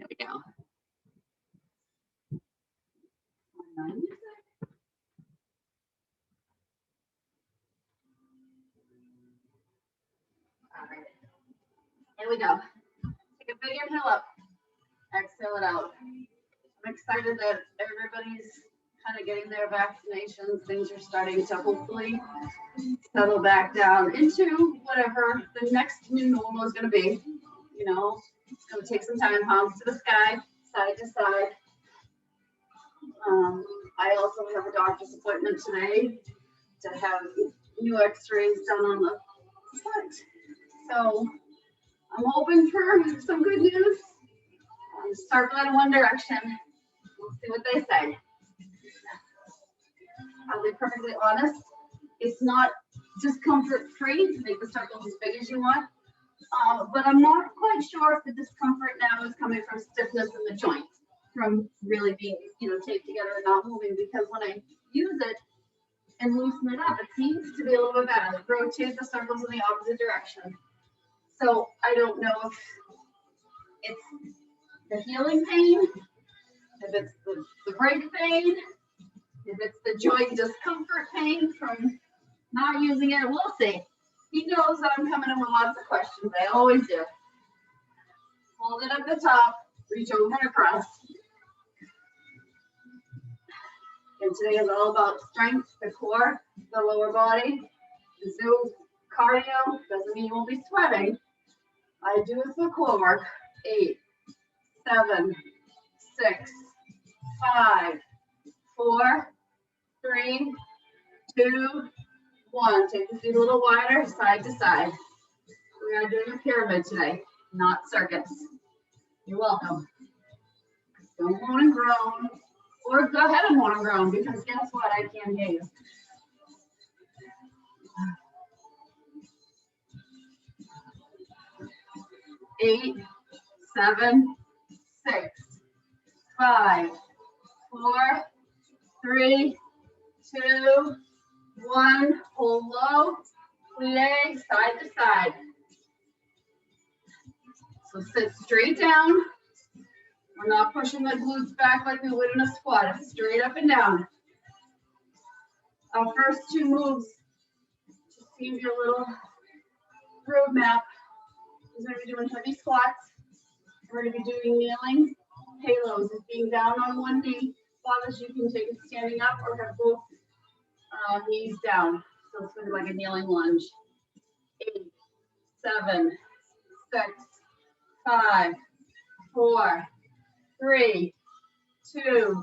There we go. All right. Here we go. Take a big inhale up. Exhale it out. I'm excited that everybody's kind of getting their vaccinations. Things are starting to hopefully settle back down into whatever the next new normal is going to be. You know, it's going to take some time. Palms to the sky, side to side. I also have a doctor's appointment today to have new x-rays done on the foot. So I'm hoping for some good news. Circle in one direction. We'll see what they say. I'll be perfectly honest. It's not discomfort free to make the circles as big as you want. But I'm not quite sure if the discomfort now is coming from stiffness in the joints, from really being, taped together and not moving, because when I use it and loosen it up, it seems to be a little bit better. Rotate the circles in the opposite direction. So I don't know if it's the healing pain, if it's the break pain, if it's the joint discomfort pain from not using it. We'll see. He knows that I'm coming in with lots of questions. I always do. Hold it at the top, reach over and across. And today is all about strength, the core, the lower body. So cardio doesn't mean you won't be sweating. I do it for core work. 8, 7, 6, 5, 4, 3, 2, 1. Take the feet a little wider, side to side. We are doing a pyramid today, not circuits. You're welcome. Don't moan and groan, or go ahead and moan and groan, because guess what? I can't hear you. Eight, 7, 6, 5, 4, 3, 2, 1. Hold low, plie, side to side. So sit straight down. We're not pushing the glutes back like we would in a squat. It's straight up and down. Our first 2 moves, just give you a little roadmap. We're going to be doing heavy squats. We're going to be doing kneeling halos. If being down on one knee bothers you, can take it standing up or have both knees down. So it's sort of like a kneeling lunge. 8, 7, 6, 5, 4, 3, 2.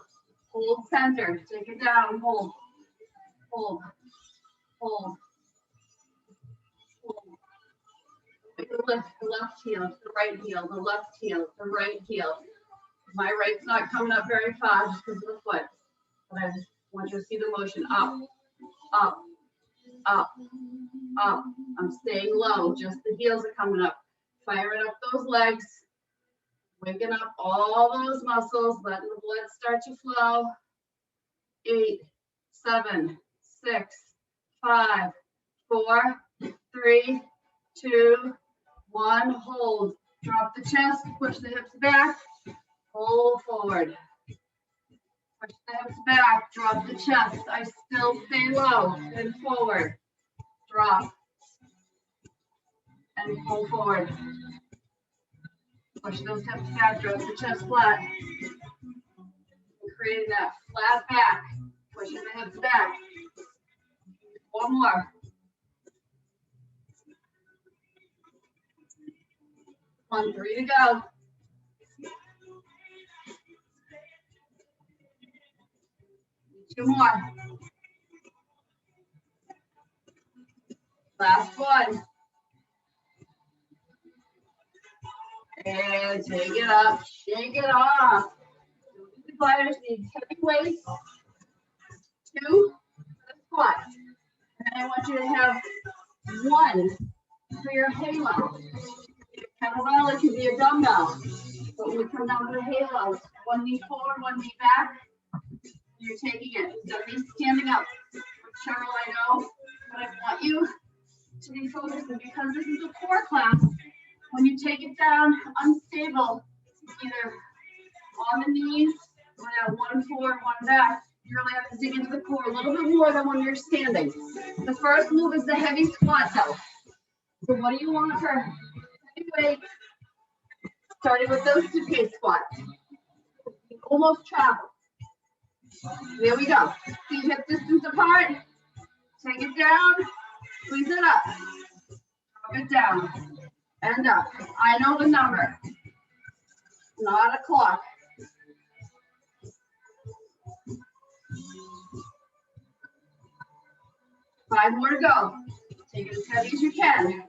Hold center. Take it down. Hold. Hold. Hold. Lift the left heel to the right heel, the left heel, the right heel. My right's not coming up very far just because of the foot. But I just want you to see the motion up, up, up, up. I'm staying low, just the heels are coming up. Firing up those legs, waking up all those muscles, letting the blood start to flow. 8, 7, 6, 5, 4, 3, 2, 1. Hold. Drop the chest, push the hips back, hold forward. Push the hips back, drop the chest. I still stay low and forward. Drop and pull forward. Push those hips back, drop the chest flat. Creating that flat back, pushing the hips back. 1 more. 1, 3 to go. Two more. Last one. And take it up, shake it off. The gliders need heavy weights. 2 for the squat. And I want you to have 1 for your halo. Kettlebell, it can be a dumbbell. But when we come down to the halo, 1 knee forward, 1 knee back. You're taking it. Don't be standing up. Cheryl, I know, but I want you to be focusing because this is a core class. When you take it down unstable, either on the knees. We're gonna have one forward, one back. You really have to dig into the core a little bit more than when you're standing. The first move is the heavy squat though. So what do you want for heavy weight? Starting with those suitcase squats. Almost travel. There we go. Feet hip distance apart. Take it down. Squeeze it up. Drop it down. And up. I know the number. Not a clock. Five more to go. Take it as heavy as you can.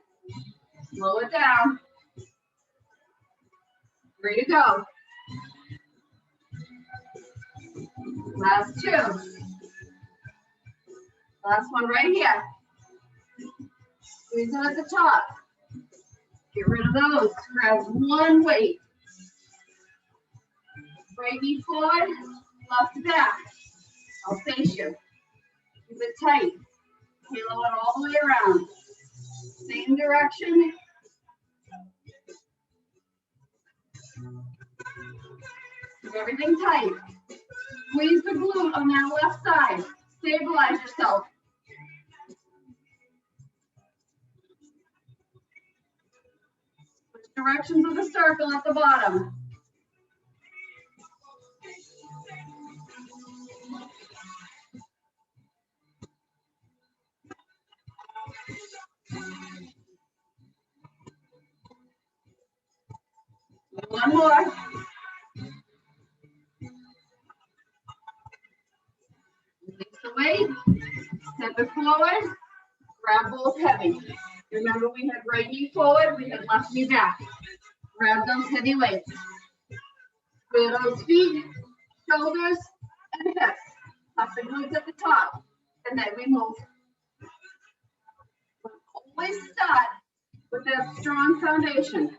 Slow it down. 3 to go. Last 2. Last one right here. Squeeze it at the top. Get rid of those. Grab one weight. Right knee forward, left back. I'll face you. Keep it tight. Halo it all the way around. Same direction. Keep everything tight. Squeeze the glute on that left side. Stabilize yourself. Switch directions of the circle at the bottom. One more. Release the weight. Step it forward. Grab both heavy. Remember, we had right knee forward, we had left knee back. Grab those heavy weights. Square those feet, shoulders, and hips. Tuck the glutes at the top, and then we move. Always start with that strong foundation.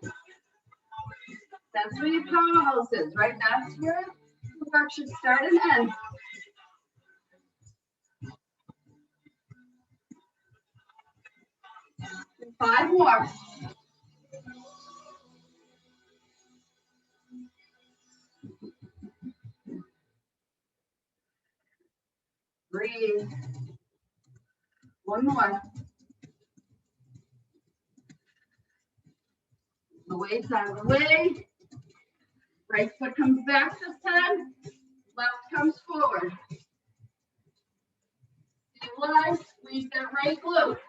That's where your powerhouse is, right? That's where the work should start and end. And 5 more. Breathe. One more. The weight's out of the way. Right foot comes back this time. Left comes forward. Stabilize. Squeeze that right glute.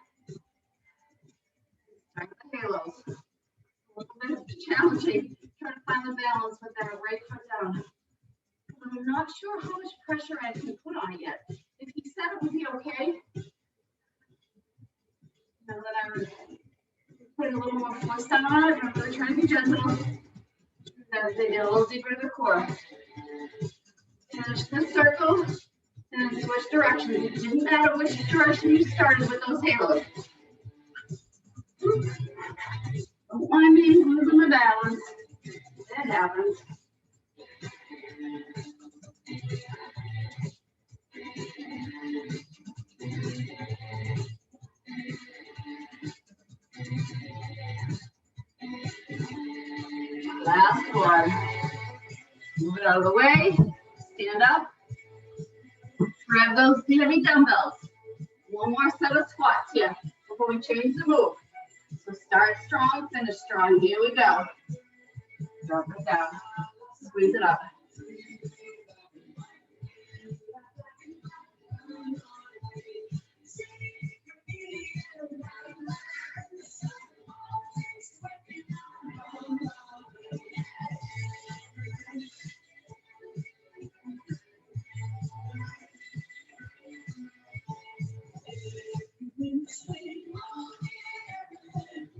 Start the halos. A little bit challenging. Trying to find the balance with that right foot down. I'm not sure how much pressure I can put on it yet. If he said it would be okay, now that I was putting a little more force down on it, I'm really trying to be gentle. As they get a little deeper to the core. Finish this circle and then switch directions. It didn't matter which direction you started with those halos. Don't mind me losing my balance. It happens. Last one. Move it out of the way. Stand up. Grab those heavy dumbbells. One more set of squats here before we change the move. So start strong, finish strong. Here we go. Drop it down. Squeeze it up.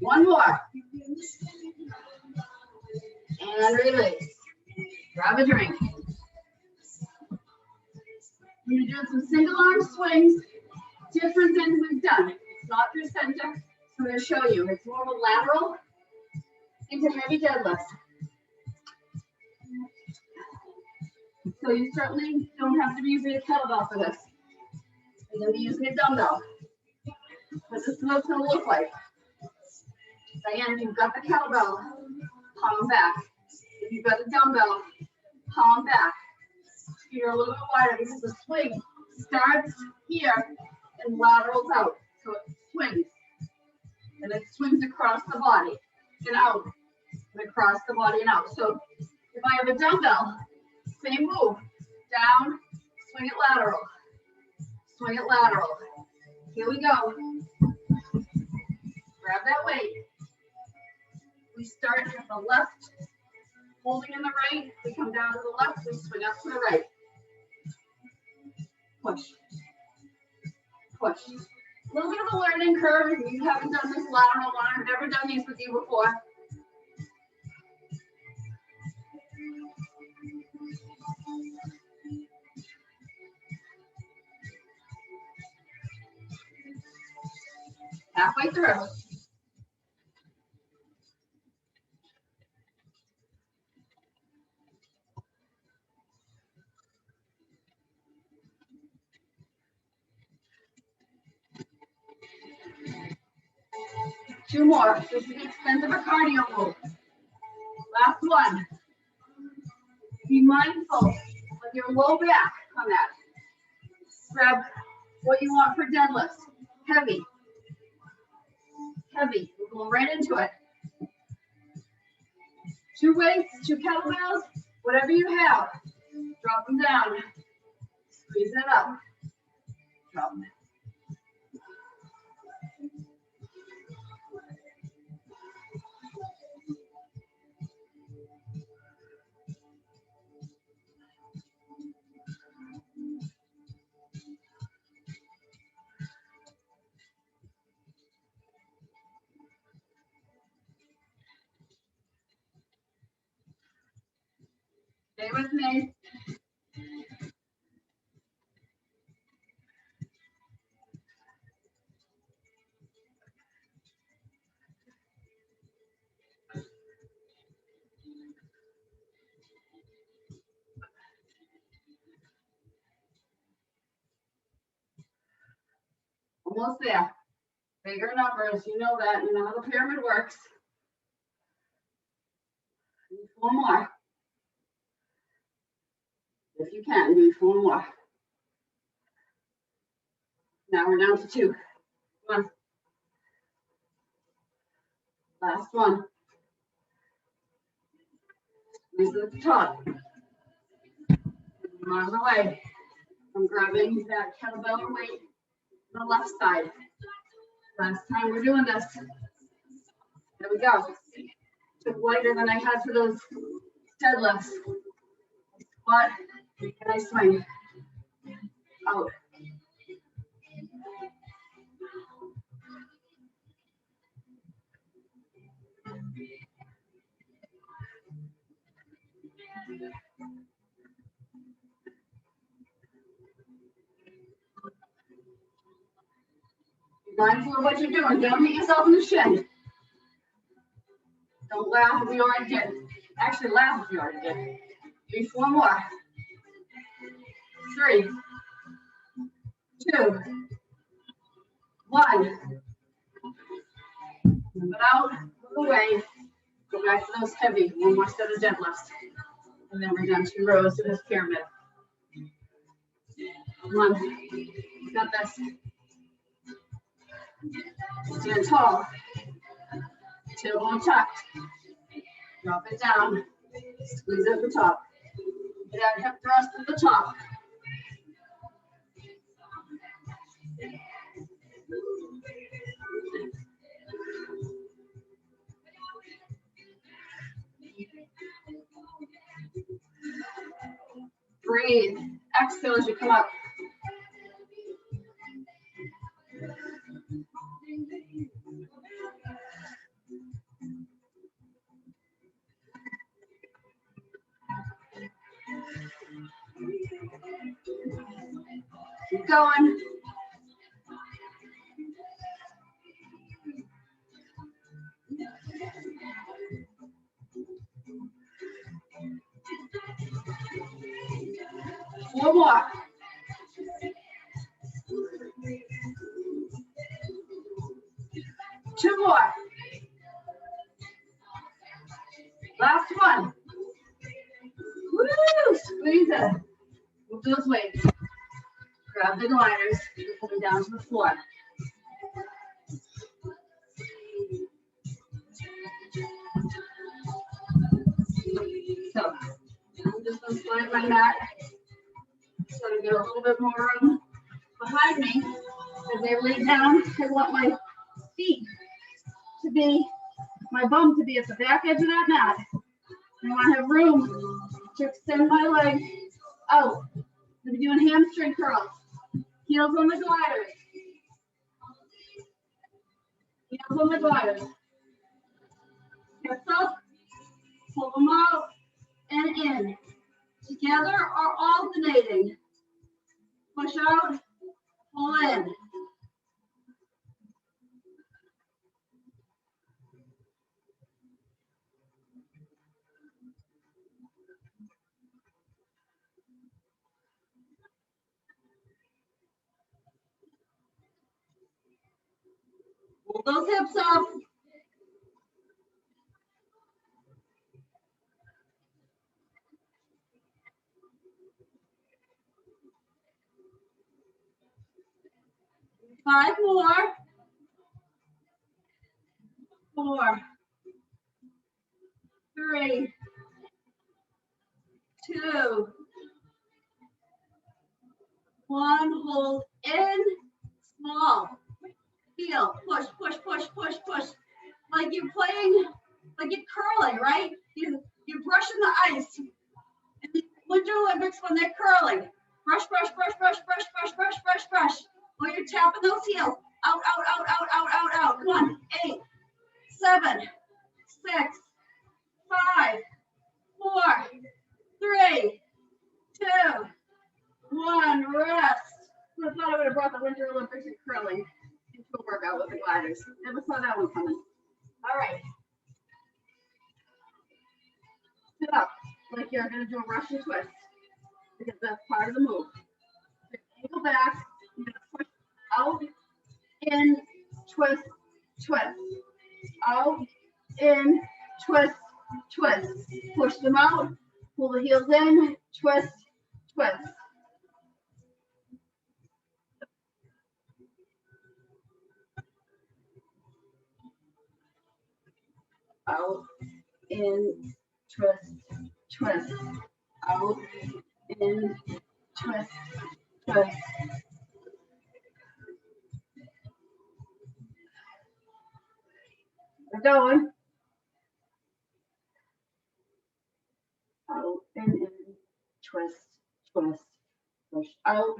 One more. And release. Grab a drink. We're going to do some single arm swings, different than we've done. It's not through center. So I'm going to show you. It's more of a lateral into heavy deadlift. So you certainly don't have to be using a kettlebell for this. You're going to be using a dumbbell. But this is what it's going to look like. Again, if you've got the kettlebell, palm back. If you've got a dumbbell, palm back. Feet are a little bit wider because the swing starts here and laterals out. So it swings. And it swings across the body and out. And across the body and out. So if I have a dumbbell, same move. Down, swing it lateral. Swing it lateral. Here we go. Grab that weight. We start at the left, holding in the right. We come down to the left, we swing up to the right. Push. Push. A little bit of a learning curve if you haven't done this lateral one. I've never done these with you before. Halfway through. Two more. This is the extent of a cardio move. Last one. Be mindful of your low back on that. Grab what you want for deadlifts. Heavy. Heavy. We're going right into it. 2 weights, 2 kettlebells, whatever you have. Drop them down. Squeeze it up. Drop them. Stay with me. Almost there. Bigger numbers, you know that. You know how the pyramid works. 4 more. If you can, do 4 more. Now we're down to 2. 1. Last one. Squeeze at the top. I'm on the way. I'm grabbing that kettlebell weight on the left side. Last time we're doing this. There we go. Took lighter than I had for those deadlifts. Squat, and I swing. Out. Be mindful of what you're doing. Don't hit yourself in the shin. Don't laugh if you already did. Actually, laugh if you already did. Do 4 more. 3, 2, 1. Move it out, move away. Go back to those heavy. 1 more set of deadlifts. And then we're done 2 rows to this pyramid. 1. You got this. Stand tall. Tailbone tucked. Drop it down. Squeeze at the top. Get that hip thrust at the top. Breathe. Exhale as you come up. Keep going. One more. Two more. Last one. Woo! Squeeze it. Move those weights. Grab the gliders. Pull them down to the floor. So I'm just going to slide my mat so I get a little bit more room behind me. As I lay down, I want my feet to be, my bum to be at the back edge of that mat. I want to have room to extend my legs out. I'm doing hamstring curls. Heels on the gliders. Heels on the gliders. Hips up, pull them out and in. Together or alternating. Push out, pull in. Pull those hips up. Five more. 4, 3, 2, 1. Hold in. Small. Heel. Push, push, push, push, push. Like you're playing, like you're curling, right? You're brushing the ice. In the Winter Olympics when they're curling. Brush, brush, brush, brush, brush, brush, brush, brush, brush. While you're tapping those heels. Out, out, out, out, out, out, out. Come on. 8, 7, 6, 5, 4, 3, 2, 1. Rest. I thought I would have brought the Winter Olympics and curling into a workout with the gliders. Never saw that one coming. All right. Sit up like you're going to do a Russian twist because that's part of the move. Ankle back. You're going to push out, in, twist, twist. Out, in, twist, twist. Push them out. Pull the heels in, twist, twist. Out, in, twist, twist. Out, in, twist, twist. We're going. Out, in, twist, twist. Push out,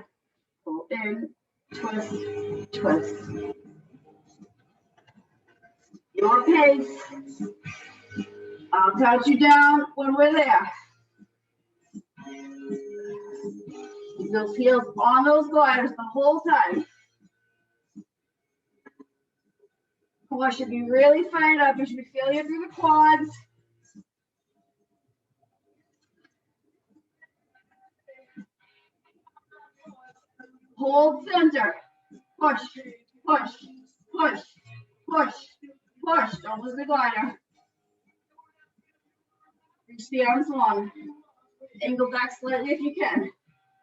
pull in, twist, twist. Your pace. I'll touch you down when we're there. Keep those heels on those gliders the whole time. Core should be really fired up. You should be feeling it through the quads. Hold center. Push, push, push, push, push. Don't lose the glider. Reach the arms long. Angle back slightly if you can.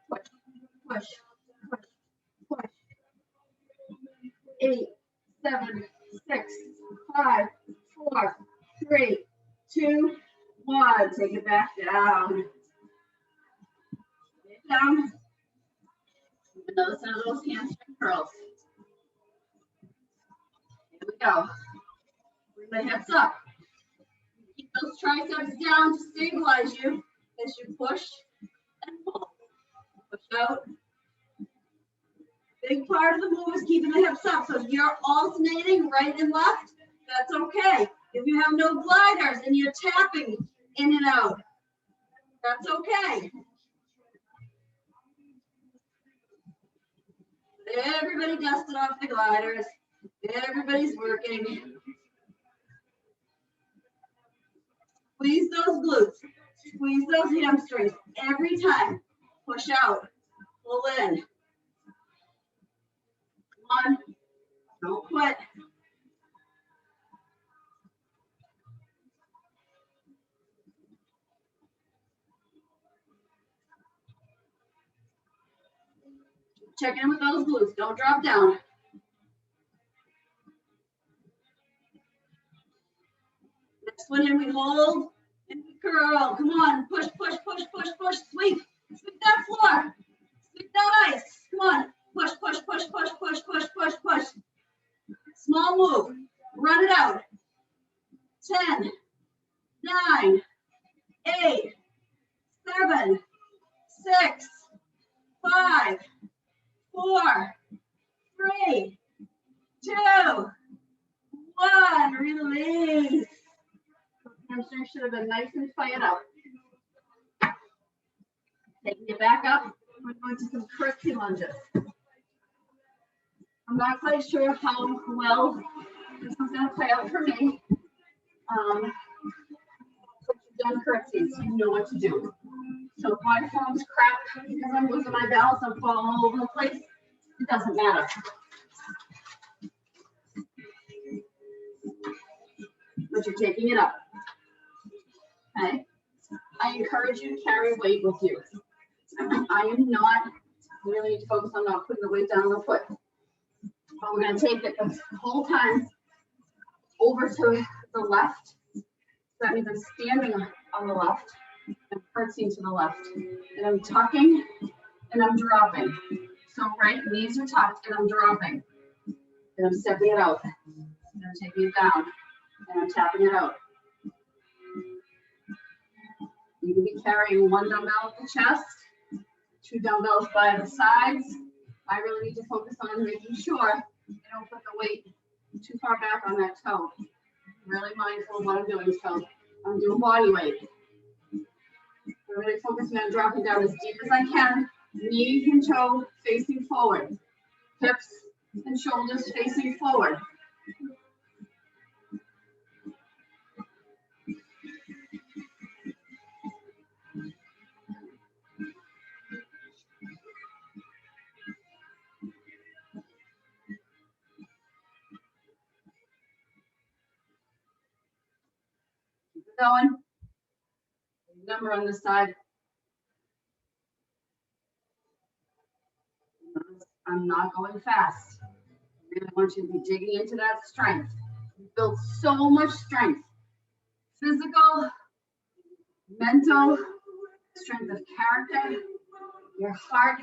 Push, push, push, push. 8, 7, 6, 5, 4, 3, 2, 1. Take it back down. Get down. Another set of those hamstring curls. Here we go. Bring the hips up. Keep those triceps down to stabilize you as you push and pull. Push out. Big part of the move is keeping the hips up. So if you're alternating right and left, that's okay. If you have no gliders and you're tapping in and out, that's okay. Everybody dusted off the gliders. Everybody's working. Squeeze those glutes. Squeeze those hamstrings every time. Push out. Pull in. 1. Don't quit. Check in with those glutes. Don't drop down. Next one in, we hold and we curl. Come on, push, push, push, push, push. Sweep. Sweep that floor. Sweep that ice. Come on. Push, push, push, push, push, push, push, push. Small move. Run it out. 10, 9, 8, 7, 6, 5, 4, 3, 2, 1. Release. Hamstring should have been nice and fired up. Taking it back up. We're going to some curtsy lunges. I'm not quite sure how well this is going to play out for me. But you've done curtsies, you know what to do. So if my form's crap because I'm losing my balance, I'm falling all over the place, it doesn't matter. But you're taking it up. Okay? I encourage you to carry weight with you. I am not, you really need to focus on not putting the weight down on the foot. But we're going to take it the whole time over to the left. So that means I'm standing on the left. I'm curtsying to the left. And I'm tucking and I'm dropping. So right knees are tucked and I'm dropping. And I'm stepping it out. And I'm taking it down. And I'm tapping it out. You can be carrying one dumbbell at the chest, 2 dumbbells by the sides. I really need to focus on making sure I don't put the weight too far back on that toe. Really mindful of what I'm doing. So I'm doing body weight. I'm really focusing on dropping down as deep as I can. Knee and toe facing forward. Hips and shoulders facing forward. Going. Number on this side. I'm not going fast. I really want you to be digging into that strength. You build so much strength. Physical, mental, strength of character, your heart.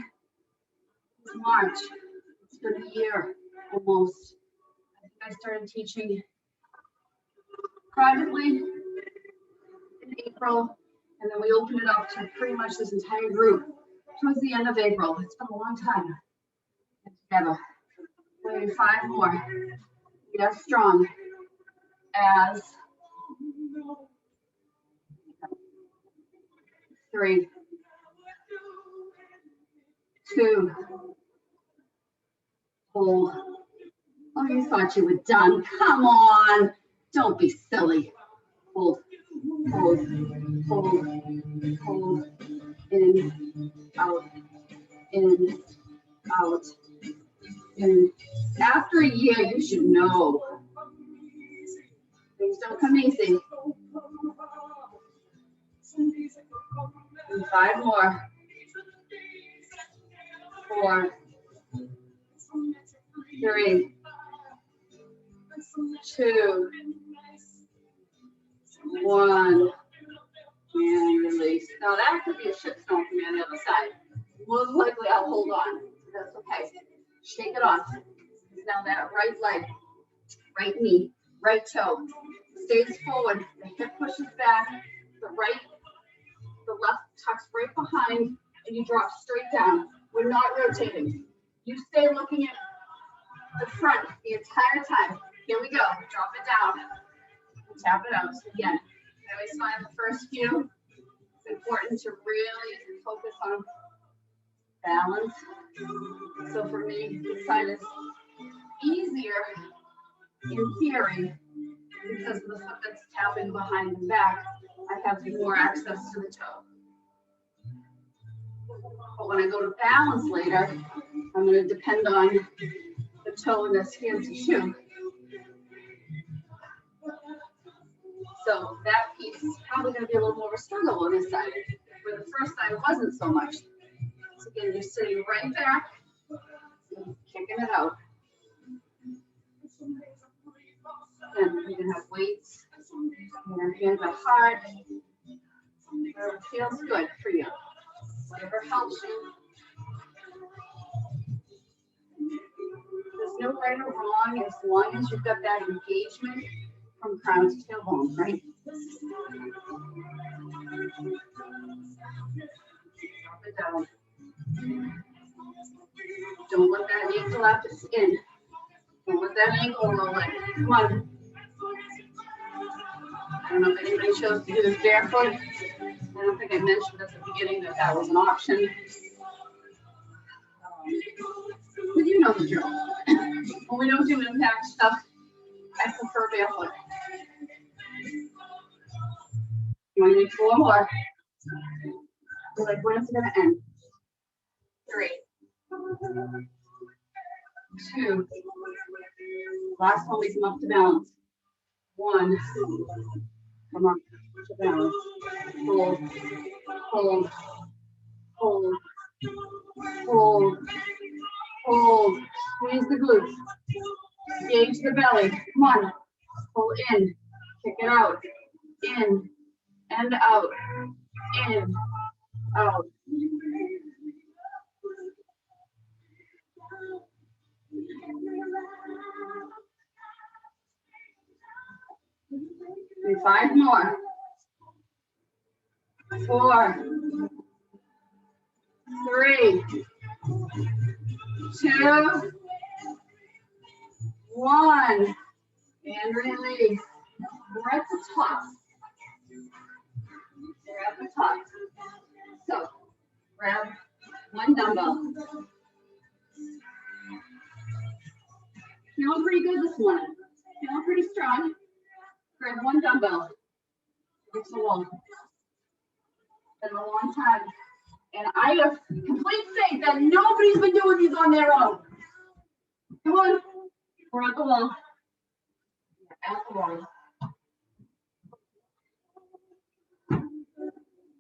It's March. It's been a year almost. I think I started teaching privately in April, and then we opened it up to pretty much this entire group towards the end of April. It's been a long time. Together. Maybe 5 more. We are strong as 3, 2, hold. Oh, you thought you were done. Come on. Don't be silly. Hold, hold, hold, hold. In, out, in, out. And after a year, you should know. Things don't come easy. And 5 more. 4, 3, 2, 1. And release. Now that could be a shit stone for me on the other side. Most likely I'll hold on. That's okay. Shake it off. Now that right leg, right knee, right toe stays forward. The hip pushes back. The left tucks right behind, and you drop straight down. We're not rotating. You stay looking at the front the entire time. Here we go. Drop it down. Tap it out. So again, I always find the first few, it's important to really focus on balance. So for me, this side is easier in theory because of the foot that's tapping behind the back. I have more access to the toe. But when I go to balance later, I'm going to depend on the toe and this fancy shoe. So that piece is probably going to be a little more of a struggle on this side, where the first side wasn't so much. So again, you're sitting right back, Kicking it out. And you can have weights. And your hands are hard. Whatever feels good for you. Whatever helps you. There's no right or wrong as long as you've got that engagement from crown to tailbone, right? Drop it down. Don't let that knee collapse in. Don't let that ankle roll in. Come on. I don't know if anybody chose to do this barefoot. I don't think I mentioned at the beginning that that was an option. But you know the drill. When we don't do impact stuff, I prefer barefoot. You want to do 4 more? You're like, when is it going to end? 3, 2. Last one, we come up to balance. 1. Come on, to balance. Hold, hold, hold, hold, hold. Squeeze the glutes. Engage the belly. Come on. Pull in. Kick it out. In and out. In, out. And 5 more. 4, 3, 2, 1. And release. We're at the top. We're at the top. So grab 1 dumbbell. Feeling pretty good this morning. Feeling pretty strong. Grab 1 dumbbell. Reach the wall. Been a long time. And I have complete faith that nobody's been doing these on their own. Come on. We're at the wall. We're at the wall.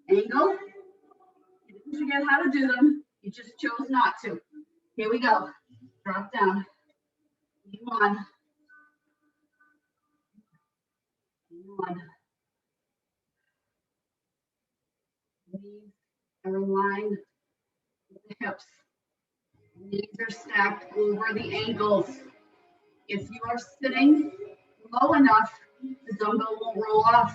Angle. You didn't forget how to do them. You just chose not to. Here we go. Drop down. 1. 1. Knees are in line with the hips. Knees are stacked over the ankles. If you are sitting low enough, the dumbbell won't roll off.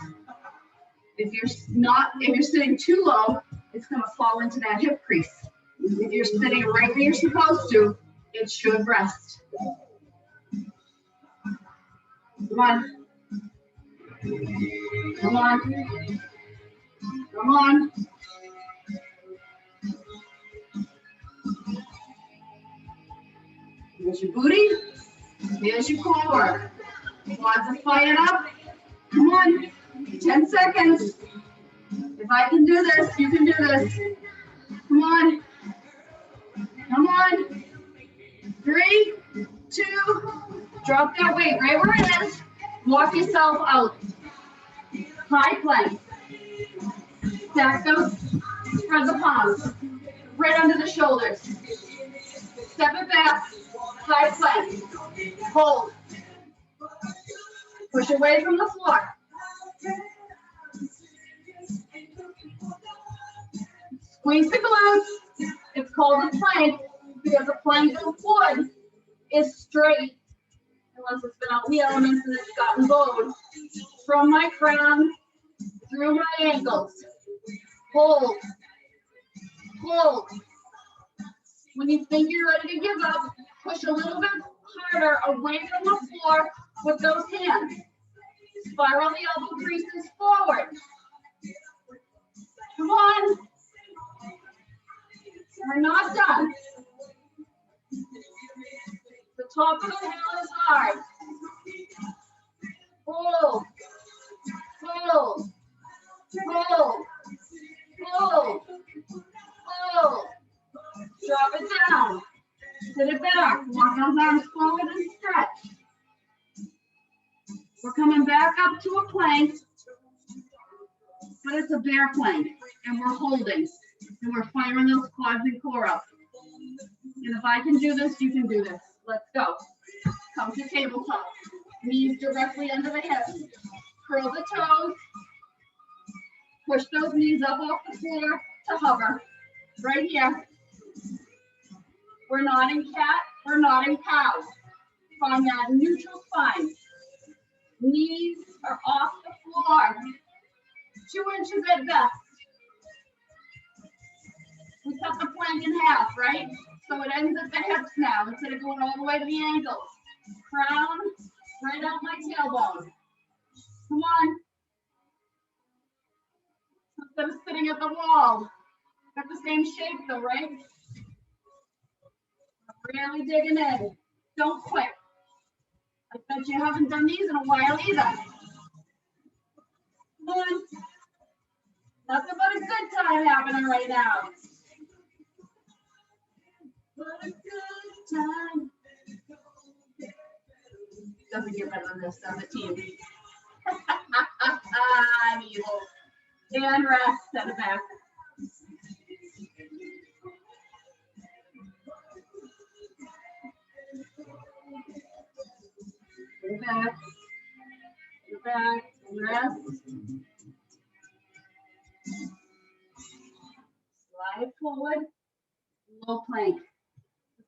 If you're sitting too low, it's going to fall into that hip crease. If you're sitting right where you're supposed to, it should rest. Come on. Come on. Come on. Here's your booty. Here's your core. Quads are fired up. Come on. 10 seconds. If I can do this, you can do this. Come on. Come on. 3, 2, drop that weight right where it is. Walk yourself out. High plank. Stack those, spread the palms. Right under the shoulders. Step it back. High plank. Hold. Push away from the floor. Squeeze the glutes. It's called a plank because a plank of wood is straight, unless it's been out in the elements and it's gotten bowed, from my crown through my ankles. Hold. Hold. When you think you're ready to give up, push a little bit harder away from the floor with those hands. Spiral the elbow creases forward. Come on. We're not done. The top of the hill is hard. Hold. Hold. Hold. Hold. Hold. Drop it down. Sit it back. Walk those arms forward and stretch. We're coming back up to a plank, but it's a bear plank, and we're holding, and we're firing those quads and core up. And if I can do this, you can do this. Let's go. Come to tabletop. Knees directly under the hips. Curl the toes. Push those knees up off the floor to hover. Right here. We're not in cat, we're not in cow. Find that neutral spine. Knees are off the floor. 2 inches at best. We cut the plank in half, right? So it ends at the hips now instead of going all the way to the ankles. Crown, right out my tailbone. Come on. Instead of sitting at the wall. Got the same shape though, right? Really digging in. Don't quit. I bet you haven't done these in a while either. Come on. Nothing but a good time happening right now. But a good time. Doesn't get better than this on the TV. I'm evil. And rest, set it back. Go back, and rest. Slide forward, low plank.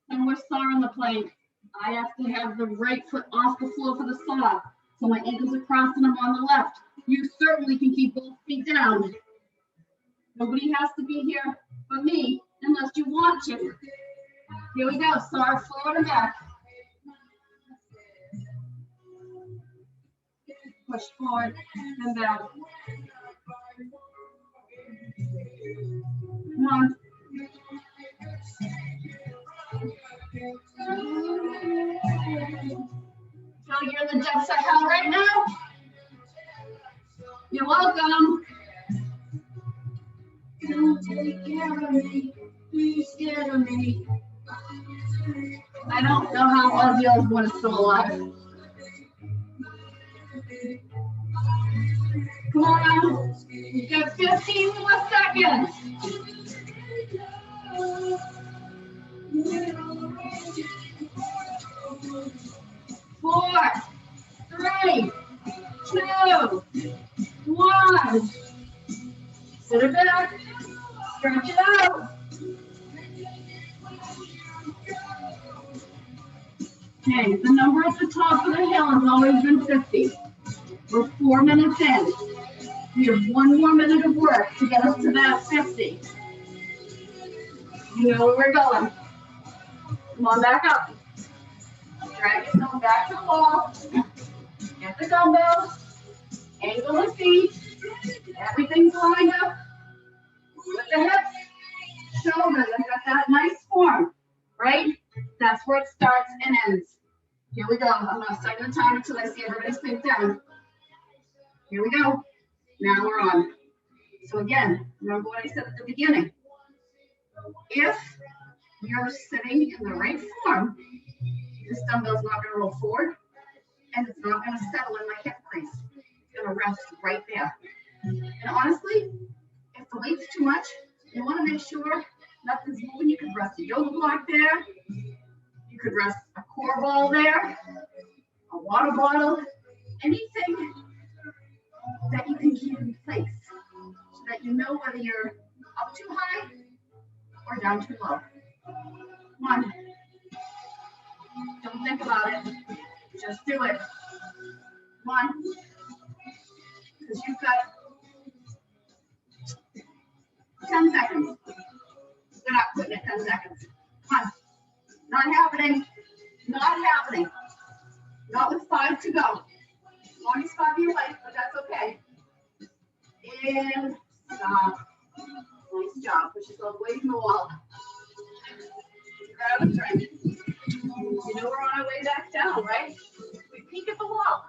And we're sawing the plank. I have to have the right foot off the floor for the saw. So my ankles are crossing them on the left. You certainly can keep both feet down. Nobody has to be here but me unless you want to. Here we go, saw forward and back. Push forward and back. Come on. Feel you're in the depths of hell right now? You're welcome. Don't take care of me. Be scared of me. I don't know how Ozzy Osbourne is still alive. Come on. You got 15 more seconds. 4, 3, 2, 1. Sit it back. Stretch it out. Okay, the number at the top of the hill has always been 50. We're 4 minutes in. We have 1 more minute of work to get us to that 50. You know where we're going. Come on back up. Drag yourself back to the wall. Get the dumbbells. Angle the feet. Everything's lined up. With the hips, shoulders. I've got that nice form, right? That's where it starts and ends. Here we go. I'm going to start the time until I see everybody sink down. Here we go. Now we're on. So again, remember what I said at the beginning. If you're sitting in the right form, this dumbbell's not going to roll forward, and it's not going to settle in my hip crease. It's going to rest right there. And honestly, if the weight's too much, you want to make sure nothing's moving. You could rest a yoga block there. You could rest a core ball there, a water bottle, anything that you can keep in place so that you know whether you're up too high or down too low. Come on. Don't think about it. Just do it. Come on. Because you've got 10 seconds. We're not putting it 10 seconds. Come on. Not happening. Not happening. Not with 5 to go. Longest 5 of your life, but that's okay. And stop. Nice job. Push yourself away from the wall. Grab a drink. You know we're on our way back down, right? We peek at the wall.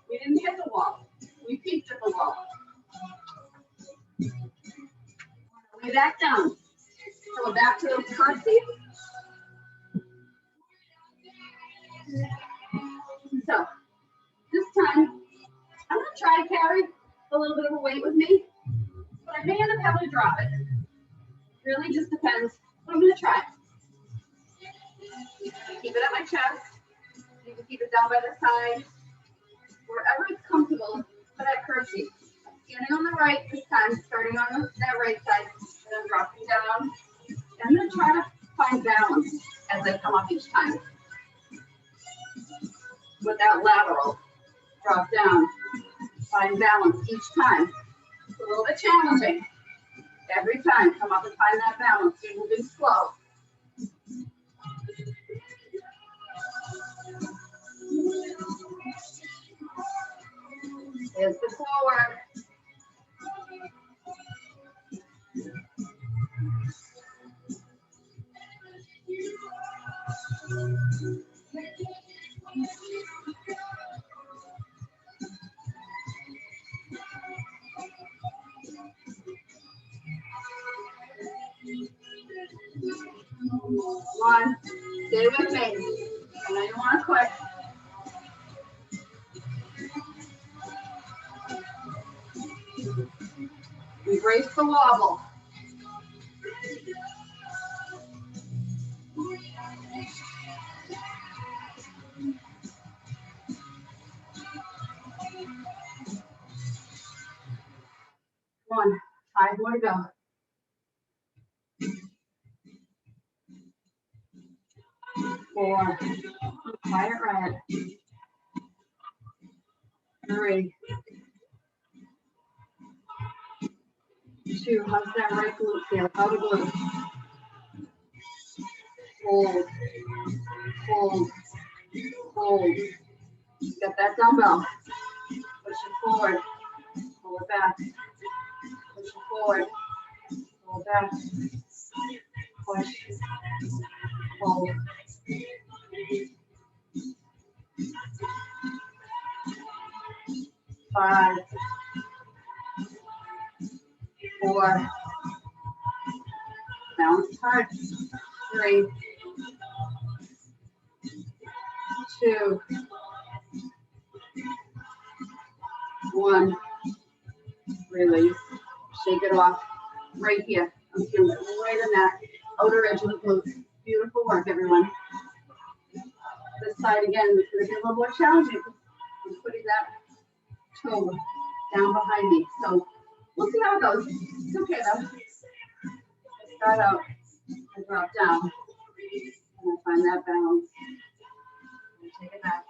We didn't hit the wall. We peeked at the wall. On our way back down. So we're back to the curtsy. So this time, I'm going to try to carry a little bit of a weight with me, but I may end up having to drop it. Really just depends, but I'm going to try. Keep it at my chest. You can keep it down by the side. Wherever it's comfortable for that curtsy. Standing on the right this time, starting on that right side, and then dropping down. I'm going to try to find balance as I come up each time. With that lateral, drop down, find balance each time. It's a little bit challenging. Every time, come up and find that balance. You're moving slow. Here's the forward. One, stay with me. I know you want to quit. Embrace the wobble. One, 5 more to go. 4, quiet riot. 3, 2, how's that right glute feel? How to glute? Hold, hold, hold. Get that dumbbell. Push it forward. Pull it back. Push it forward. Pull it back. Push. Hold. 5, 4. Balance hard. 3, 2, 1. Release. Shake it off. Right here. I'm feeling it right in that outer edge of the glutes. Beautiful work, everyone. This side again is going to be a little more challenging. I'm putting that toe down behind me. So we'll see how it goes. It's okay though. I start out, I drop down, and I find that balance. And take it back.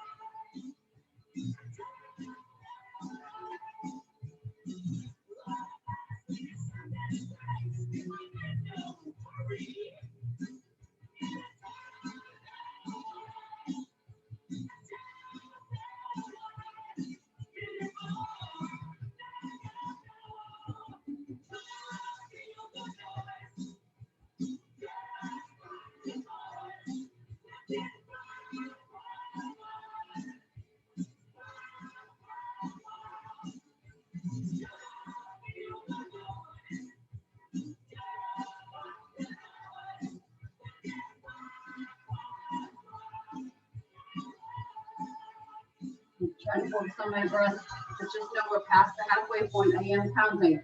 Trying to focus on my breath, but just know we're past the halfway point. I am counting.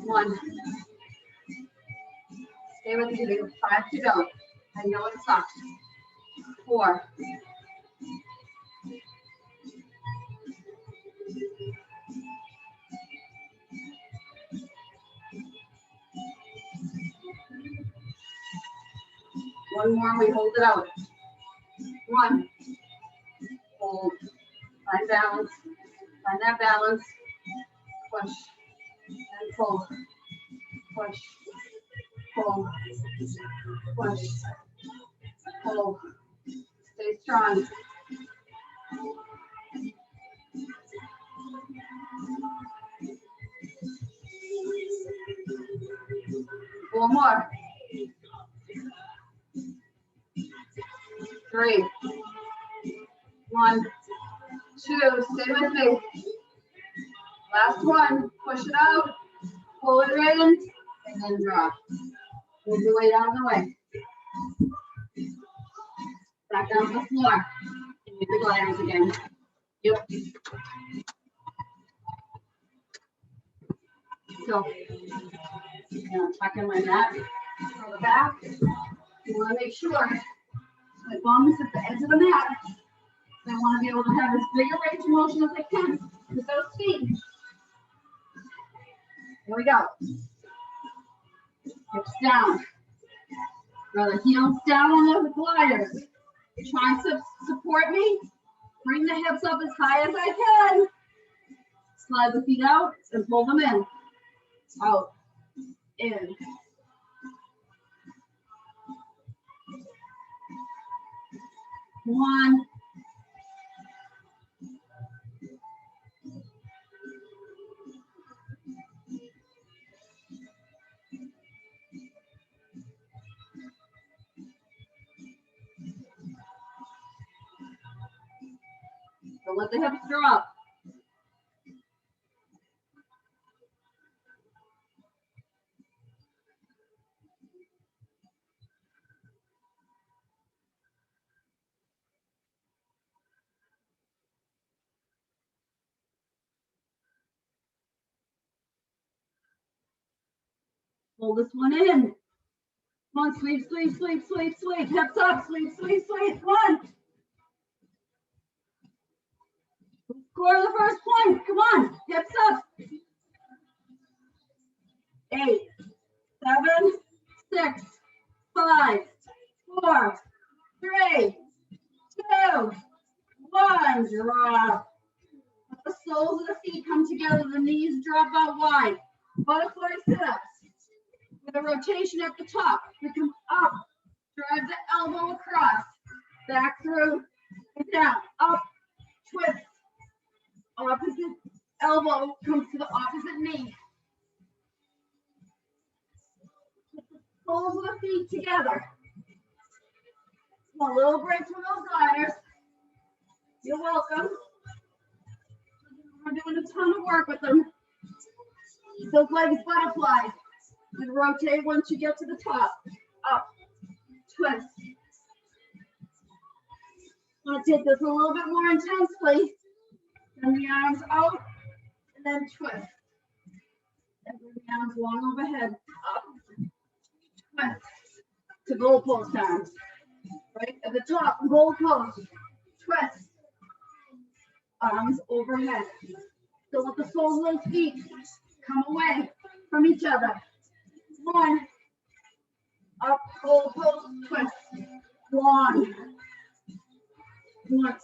1. Stay with me. There's 5 to go. I know it sucks. 4. 1 more, we hold it out. 1. Hold. Find balance. Find that balance. Push. And pull. Push. Pull. Push. Pull. Stay strong. One more. 3, 1, 2, stay with me. Last one, push it out, pull it in, and then drop. Move your way down the way. Back down to the floor. Use the gliders again. Yep. So, And tuck in my mat for the back. You want to make sure my bum is at the edge of the mat. I want to be able to have as big a range of motion as I can with those feet. Here we go. Hips down. Draw the heels down on the gliders. Triceps support me. Bring the hips up as high as I can. Slide the feet out and pull them in. Out. In. One. Don't let the hips drop. Pull this one in. Come on, sweep, sweep, sweep, sweep, sweep. Hips up, sweep, sweep, sweep. Come on. Score the first point. Come on. Hips up. 8, 7, 6, 5, 4, 3, 2, 1. Drop. Let the soles of the feet come together. The knees drop out wide. Butterfly sit-ups. With a rotation at the top. We come up. Drive the elbow across. Back through and down. Up. Twist. Opposite elbow comes to the opposite knee. Soles of the feet together. A little break from those gliders. You're welcome. We're doing a ton of work with them. Those legs butterfly. And rotate once you get to the top. Up. Twist. I'm going to take this a little bit more intensely. Send the arms out. And then twist. And bring the arms long overhead. Up. Twist. To goal post arms. Right at the top. Goal post. Twist. Arms overhead. So let the soles of those feet come away from each other. 1. Up, goal post, twist. Long. Once.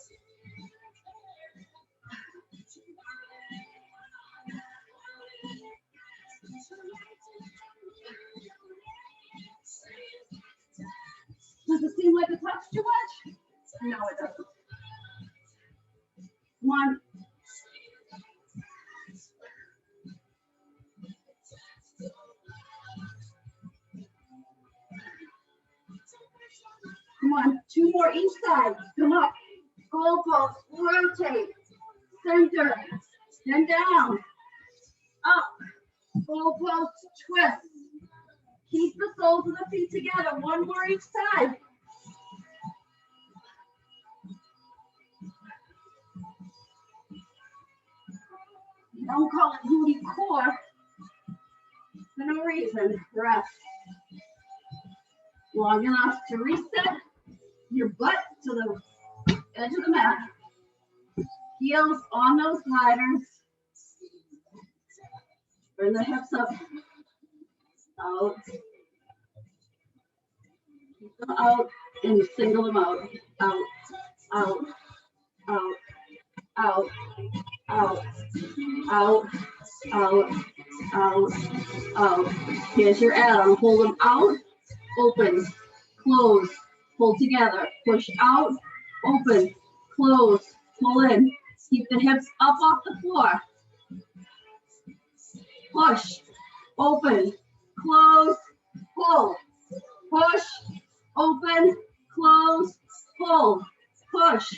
Does it seem like a touch too much? No, it doesn't. 1. Come on, 2 more each side. Come up. Goal post, rotate. Center. Then down. Up. Goal post, twist. Keep the soles of the feet together. 1 more each side. Don't call it booty core for no reason. Rest. Long enough to reset your butt to the edge of the mat. Heels on those gliders. Bring the hips up. Out. Keep them out and single them out. Out. Out. Out. Out. Out. Out. Out. Out. Out. Here's your add-on. Hold them out. Open, close, pull together, push out, open, close, pull in. Keep the hips up off the floor. Push, open, close, pull, push, open, close, pull, push,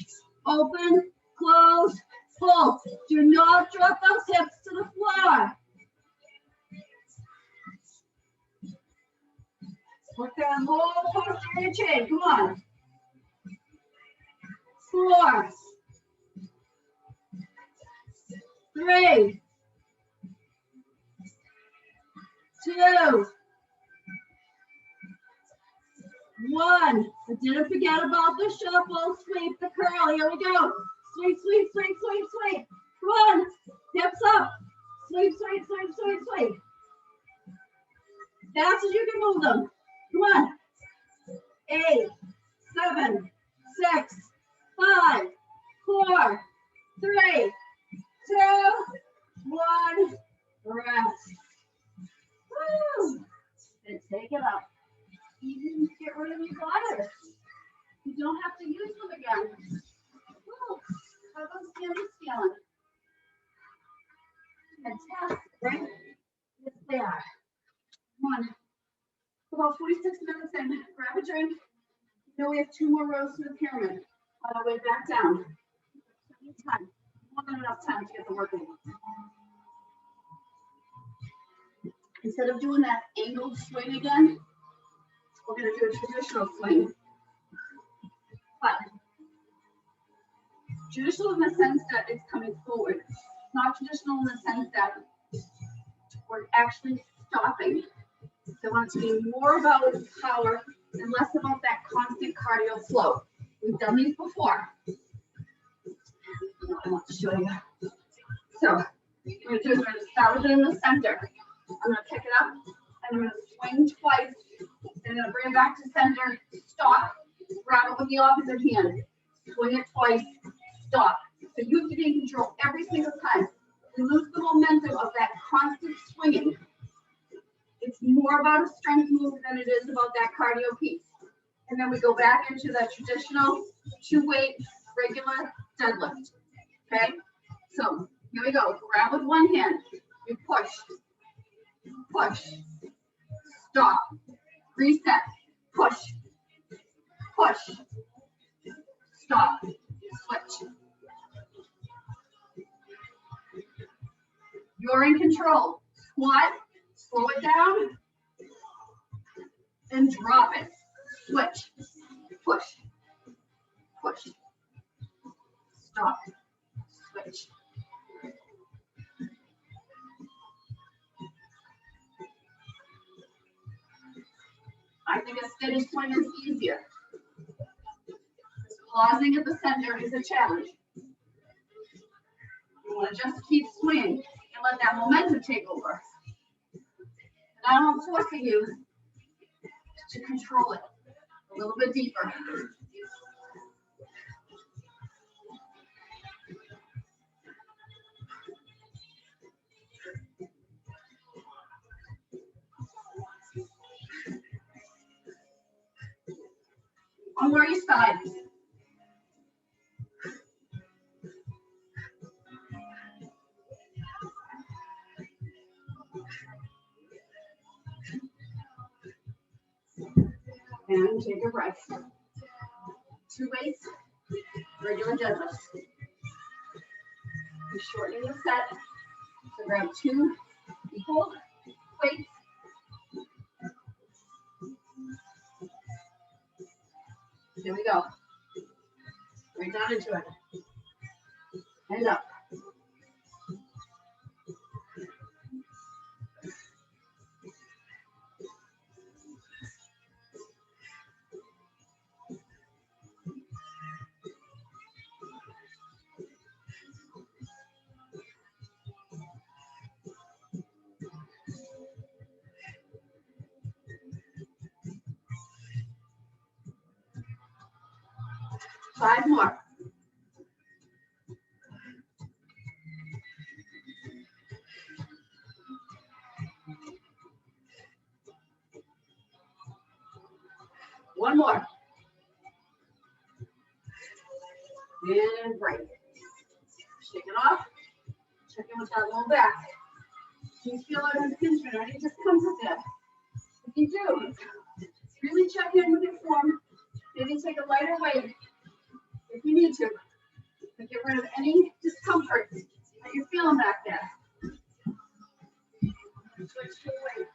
open, close, pull. Do not drop those hips to the floor. Work that whole posterior chain. Come on. 4, 3, 2, 1. But didn't forget about the shuffle, sweep, the curl. Here we go. Sweep, sweep, sweep, sweep, sweep. Come on. Hips up. Sweep, sweep, sweep, sweep, sweep. Fast as you can move them. Come on. 8, 7, 6, 5, 4, 3, 2, 1. Rest. Woo. And take it up. Even get rid of your bladders. You don't have to use them again. Woo. How those hammies feeling? Fantastic, right? Yes, they are. Come on. About 46 minutes in. Grab a drink. You know we have 2 more rows to the pyramid. On our way back down. Time. More than enough time to get the work in. Instead of doing that angled swing again, we're going to do a traditional swing. But traditional in the sense that it's coming forward. Not traditional in the sense that we're actually stopping. So I want it to be more about power and less about that constant cardio flow. We've done these before. I want to show you. So what we're going to do is we're going to start with it in the center. I'm going to pick it up and I'm going to swing twice and I'm going to bring it back to center, stop, grab it with the opposite hand, swing it twice, stop. So you have to be in control every single time. You lose the momentum of that constant swinging. It's more about a strength move than it is about that cardio piece. And then we go back into that traditional 2-weight regular deadlift. Okay? So here we go. Grab with one hand. You push. Push. Stop. Reset. Push. Push. Stop. Switch. You're in control. Squat. Slow it down. And drop it. Switch. Push. Push. Stop. Switch. I think a steady swing is easier. Pausing at the center is a challenge. You want to just keep swinging and let that momentum take over. And now I'm forcing you to control it a little bit deeper. On where you side. And take a breath. 2 weights, regular deadlifts. You're shortening the set. So grab 2 equal weights. Here we go. Right down into it. And up. Five more. One more. And break. Shake it off. Check in with that low back. Do you feel it impingement or any discomfort there? If you do, really check in with your form. Maybe take a lighter weight if you need to. But get rid of any discomfort that you're feeling back there. Switch to a weight.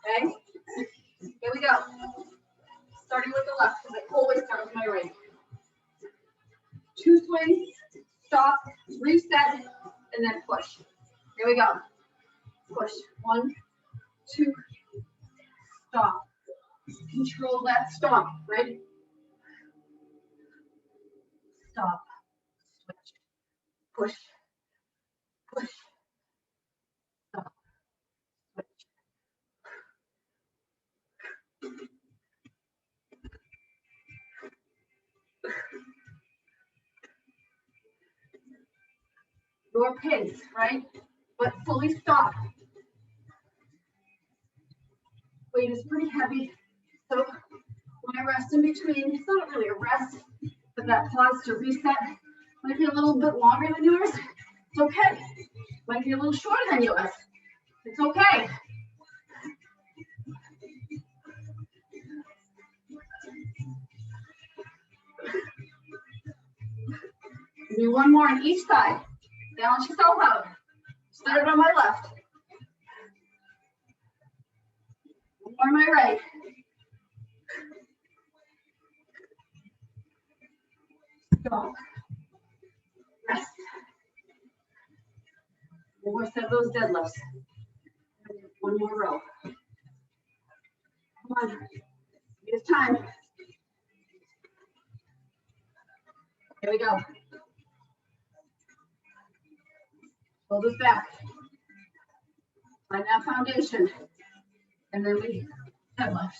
Okay? Here we go. Starting with the left, because I always start with my right. 2 swings, stop, reset, and then push. Here we go. push. 1, 2, stop. Control that stop, right? Stop, switch, push, push, stop, switch. Your pace, right? But fully stop. Weight is pretty heavy, so when I rest in between, it's not really a rest, but that pause to reset might be a little bit longer than yours. It's okay. Might be a little shorter than yours. It's okay. Do one more on each side. Balance yourself out. Start on my left. One more on my right. Go. Rest. One more set of those deadlifts. One more row. Come on. It's time. Here we go. Shoulders back. Find that foundation. And then we deadlift.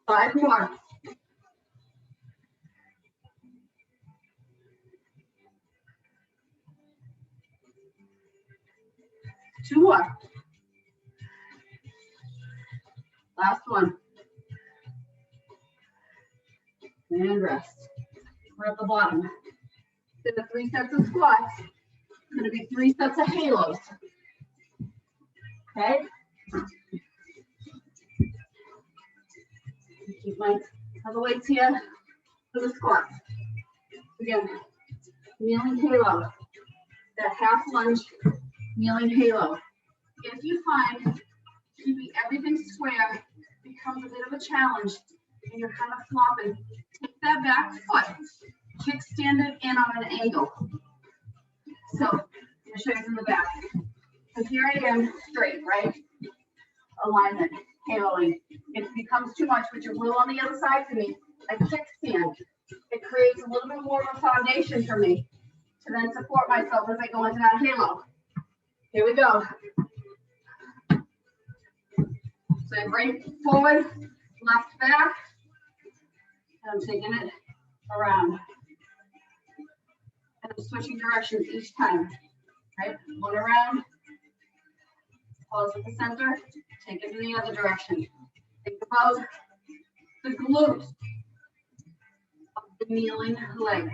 Five more. Two more. Last one. And rest. We're at the bottom. Instead of 3 sets of squats, it's going to be 3 sets of halos. Okay? Keep my other weights here for the squats. Again, kneeling halo. That half lunge, kneeling halo. If you find keeping everything square becomes a bit of a challenge and you're kind of flopping, take that back foot, kickstand it in on an angle. So, I'm going to show you from the back. So here I am, straight, right? Alignment, haloing. If it becomes too much, which it will on the other side for me, I kickstand. It creates a little bit more of a foundation for me to then support myself as I go into that halo. Here we go. So right forward, left back, and I'm taking it around. And I'm switching directions each time, right? One around, pause at the center, take it to the other direction. Think about the glute of the kneeling leg.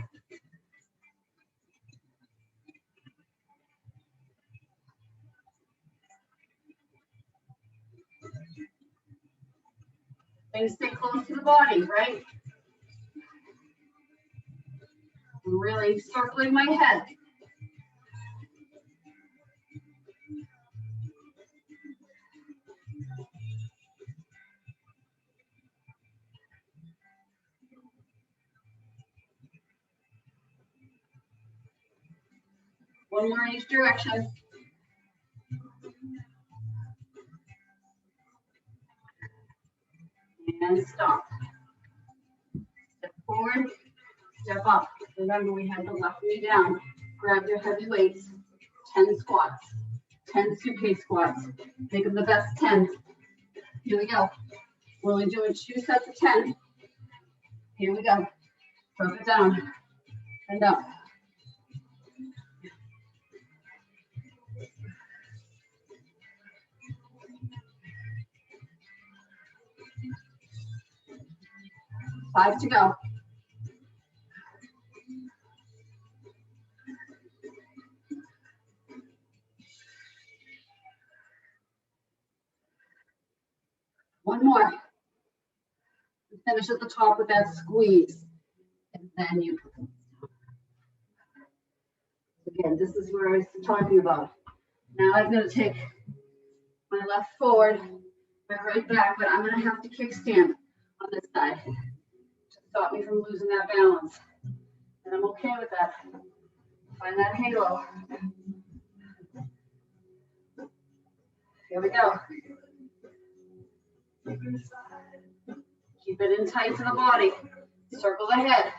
And stay close to the body, right? I'm really circling my head. One more in each direction. And stop. Step forward, step up. Remember, we had the left knee down. Grab your heavy weights. 10 squats. 10 suitcase squats. Make them the best 10. Here we go. We're only doing 2 sets of 10. Here we go. Drop it down and up. Five to go. One more. Finish at the top with that squeeze. And then you put them down. Again, this is where I was talking about. Now I'm going to take my left forward, my right back, but I'm going to have to kickstand on this side to stop me from losing that balance. And I'm okay with that. Find that halo. Here we go. Keep it in tight to the body. Circle the head.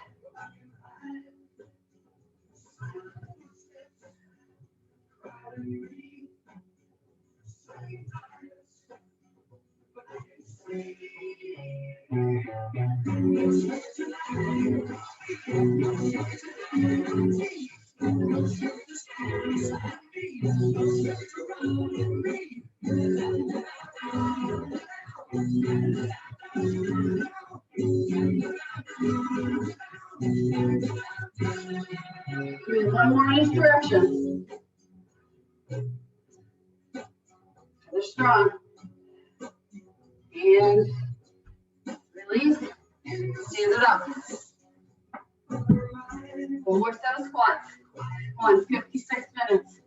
One more in each direction. They're strong. And release. Stand it up. One more set of squats. 56 minutes.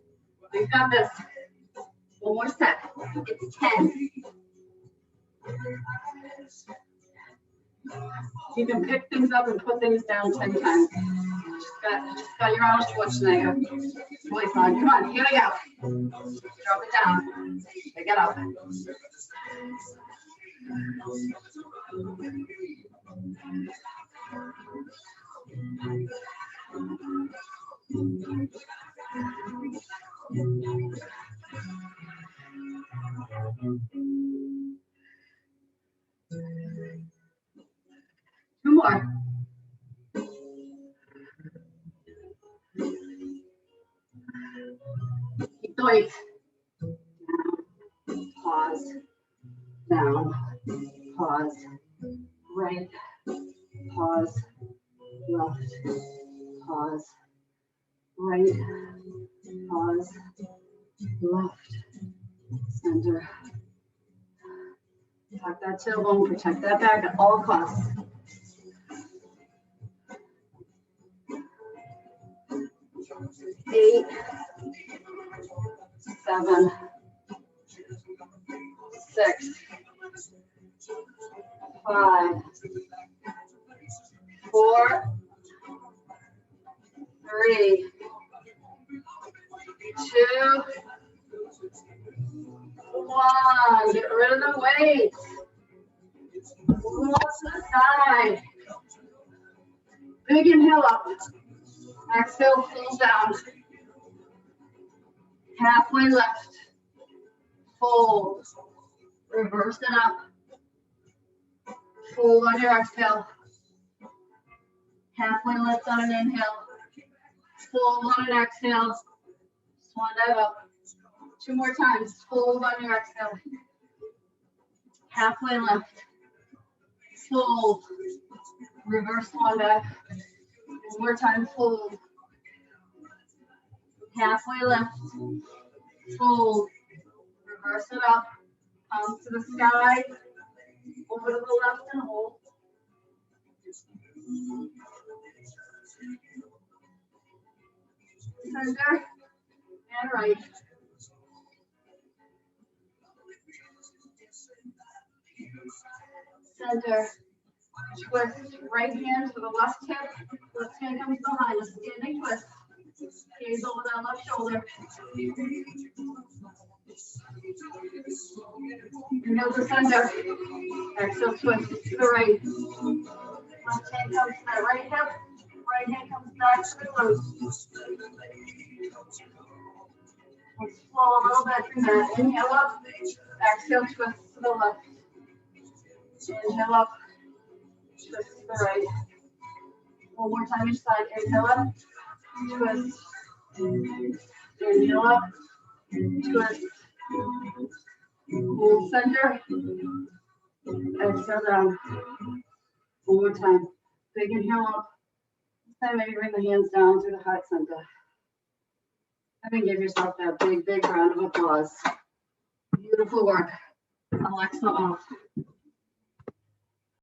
We've got this. One more set. It's 10. You can pick things up and put things down 10 times. Just got your Arnold Schwarzenegger voice on. Come on, here we go. Drop it down. Pick it up. Two more. Keep the weights. Down. Pause. Down. Pause. Right. Pause. Left. Pause. Right. Pause. Left. Center. Tuck that tailbone. Protect that back at all costs. Eight, 7, 6, 5, 4, 3, 2, 1. Get rid of the weights. Move to the side. Big inhale up. Exhale, pull down. Halfway left. Fold. Reverse it up. Fold on your exhale. Halfway lift on an inhale. Fold on an exhale. Swan dive up. 2 more times. Fold on your exhale. Halfway left. Fold. Reverse swan dive. 1 more time. Fold. Halfway left. Fold. Reverse it up. Palms to the sky. Over to the left and hold. Center and right. Center. Twist. Right hand to the left hip. Left hand comes behind. A standing twist. Gaze over that left shoulder. Inhale to center. Exhale, twist to the right. Left hand comes to that right hip. Right hand comes back to the glute. Let's flow a little bit from there. Inhale up. Exhale, twist to the left. Inhale up. Twist to the right. 1 more time each side. Inhale up. Twist. Inhale up. Twist. Hold center. Exhale down. 1 more time. Big inhale up. This time maybe bring the hands down to the heart center. And then give yourself that big, big round of applause. Beautiful work. Alexa off.